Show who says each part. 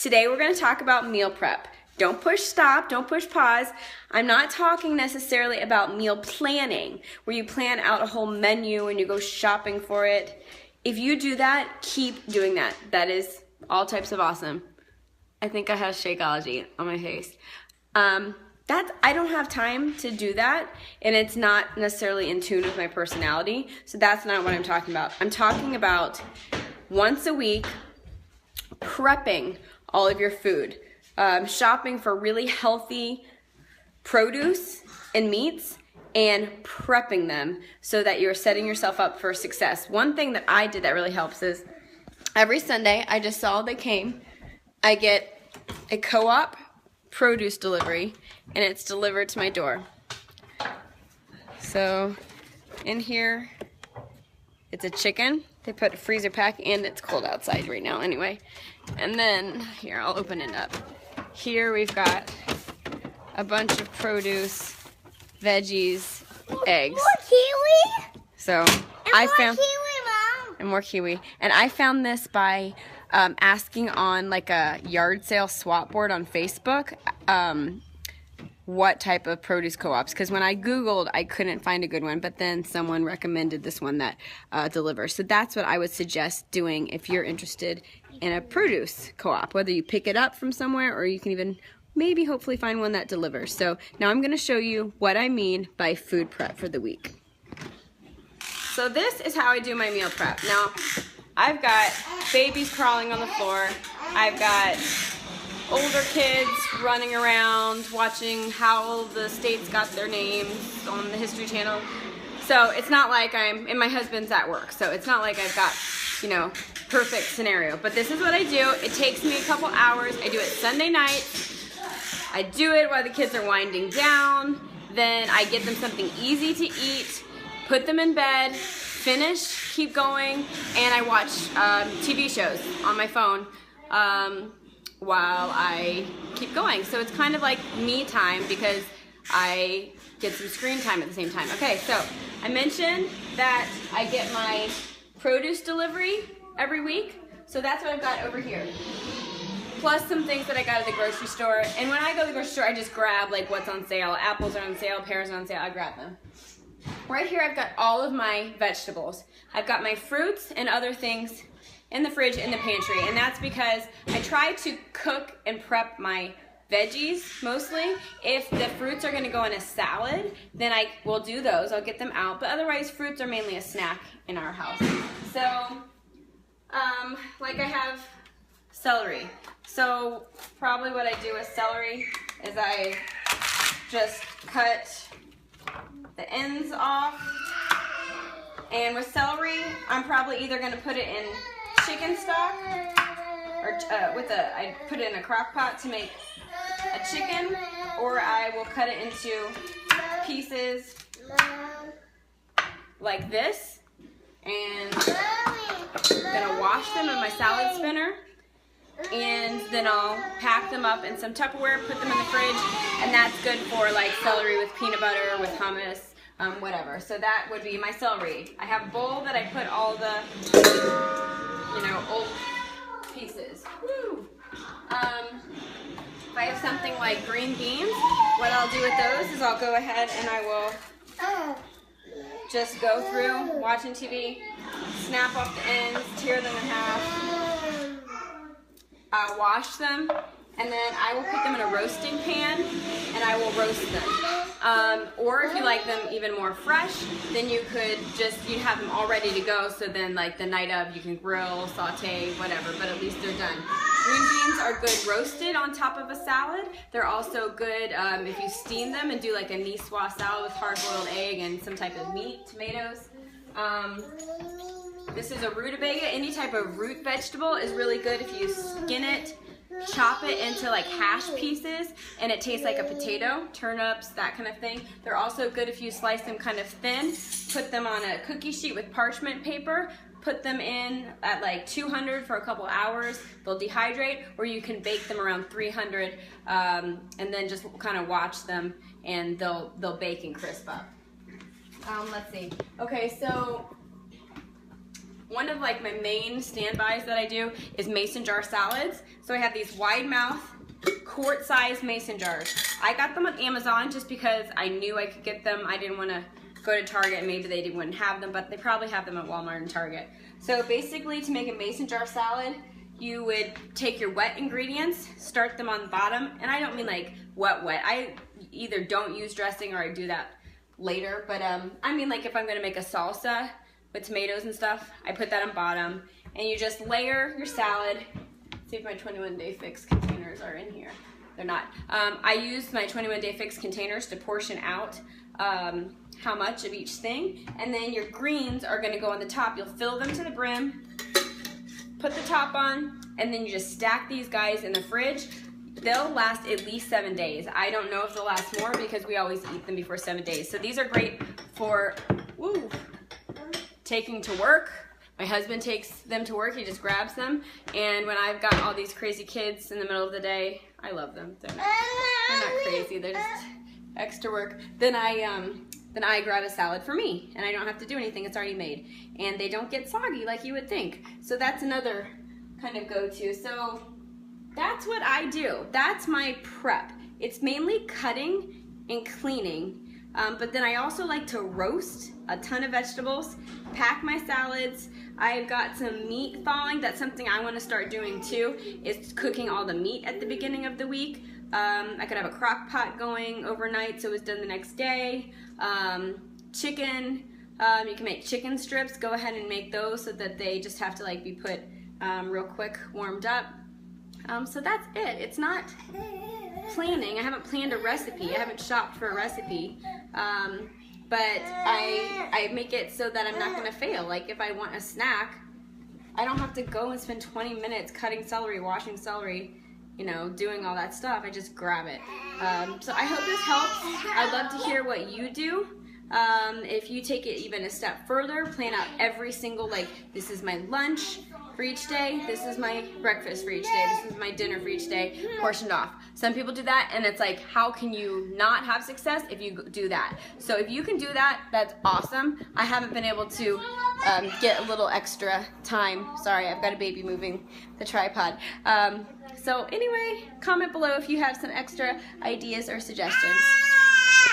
Speaker 1: Today we're going to talk about meal prep. Don't push stop, don't push pause. I'm not talking necessarily about meal planning, where you plan out a whole menu and you go shopping for it. If you do that, keep doing that. That is all types of awesome. I think I have Shakeology on my face. I don't have time to do that, and it's not necessarily in tune with my personality, so that's not what I'm talking about. I'm talking about once a week, prepping all of your food, shopping for really healthy produce and meats, and prepping them so that you're setting yourself up for success. One thing that I did that really helps is every Sunday, I just saw they came, I get a Co-op produce delivery, and it's delivered to my door. So in here, it's a chicken. They put a freezer pack, and it's cold outside right now anyway. And then here, I'll open it up. Here we've got a bunch of produce, veggies, eggs.
Speaker 2: More kiwi?
Speaker 1: So more kiwi. And I found this by asking on like a yard sale swap board on Facebook what type of produce co-ops, because when I Googled, I couldn't find a good one, but then someone recommended this one that delivers. So that's what I would suggest doing if you're interested in a produce co-op, whether you pick it up from somewhere or you can even maybe hopefully find one that delivers. So now I'm going to show you what I mean by food prep for the week. So this is how I do my meal prep. Now, I've got babies crawling on the floor. I've got older kids running around watching how the states got their names on the History Channel. So it's not like and my husband's at work, so it's not like I've got, perfect scenario. But this is what I do. It takes me a couple hours. I do it Sunday night. I do it while the kids are winding down. Then I get them something easy to eat, put them in bed, finish, keep going, and I watch TV shows on my phone while I keep going. So it's kind of like me time because I get some screen time at the same time. Okay, so I mentioned that I get my produce delivery every week. So that's what I've got over here. Plus some things that I got at the grocery store. And when I go to the grocery store, I just grab like what's on sale. Apples are on sale, pears are on sale, I grab them. Right here I've got all of my vegetables. I've got my fruits and other things in the fridge in the pantry, and that's because I try to cook and prep my veggies mostly. If the fruits are going to go in a salad, then I will do those. I'll get them out, but otherwise fruits are mainly a snack in our house. So like I have celery. So probably what I do with celery is I just cut the ends off, and with celery I'm probably either going to put it in chicken stock or I put it in a crock pot to make a chicken, or I will cut it into pieces like this, and I'm going to wash them in my salad spinner, and then I'll pack them up in some Tupperware, put them in the fridge, and that's good for like celery with peanut butter, with hummus, whatever. So that would be my celery. I have a bowl that I put all the, old pieces. Woo! If I have something like green beans, what I'll do with those is I'll go ahead and I will just go through watching TV, snap off the ends, tear them in half, wash them, and then I will put them in a roasting pan and I will roast them. Or if you like them even more fresh, then you'd have them all ready to go, so then like the night of you can grill, saute, whatever, but at least they're done. Green beans are good roasted on top of a salad. They're also good if you steam them and do like a niçoise salad with hard-boiled egg and some type of meat, tomatoes. This is a rutabaga. Any type of root vegetable is really good if you skin it, chop it into like hash pieces, and it tastes like a potato. Turnips, that kind of thing. They're also good if you slice them kind of thin, put them on a cookie sheet with parchment paper, put them in at like 200 for a couple hours. They'll dehydrate, or you can bake them around 300 and then just kind of watch them and they'll bake and crisp up. Let's see. Okay, so one of like my main standbys that I do is mason jar salads. So I have these wide mouth quart-sized mason jars. I got them on Amazon just because I knew I could get them. I didn't want to go to Target and maybe they wouldn't have them, but they probably have them at Walmart and Target. So basically, to make a mason jar salad, you would take your wet ingredients, start them on the bottom, and I don't mean like wet. I either don't use dressing or I do that later, but I mean like if I'm gonna make a salsa with tomatoes and stuff, I put that on bottom, and you just layer your salad. See if my 21 Day Fix containers are in here. They're not. I use my 21 Day Fix containers to portion out how much of each thing, and then your greens are gonna go on the top. You'll fill them to the brim, put the top on, and then you just stack these guys in the fridge. They'll last at least 7 days. I don't know if they'll last more because we always eat them before 7 days. So these are great for taking to work. My husband takes them to work, he just grabs them. And when I've got all these crazy kids in the middle of the day, I love them. They're not crazy, they're just extra work. Then I grab a salad for me, and I don't have to do anything, it's already made. And they don't get soggy like you would think. So that's another kind of go-to. So that's what I do. That's my prep. It's mainly cutting and cleaning. But then I also like to roast a ton of vegetables, pack my salads. I've got some meat thawing. That's something I want to start doing too, is cooking all the meat at the beginning of the week. I could have a crock pot going overnight so it's done the next day. Chicken, you can make chicken strips. Go ahead and make those so that they just have to like be put real quick, warmed up. So that's it. It's not planning. I haven't planned a recipe. I haven't shopped for a recipe. But I make it so that I'm not going to fail. Like if I want a snack, I don't have to go and spend 20 minutes cutting celery, washing celery, you know, doing all that stuff. I just grab it. So I hope this helps. I'd love to hear what you do. If you take it even a step further, plan out every single, like, this is my lunch for each day, this is my breakfast for each day, this is my dinner for each day, portioned off. Some people do that, and it's like, how can you not have success if you do that? So if you can do that, that's awesome. I haven't been able to get a little extra time. Sorry, I've got a baby moving the tripod. So anyway, comment below if you have some extra ideas or suggestions.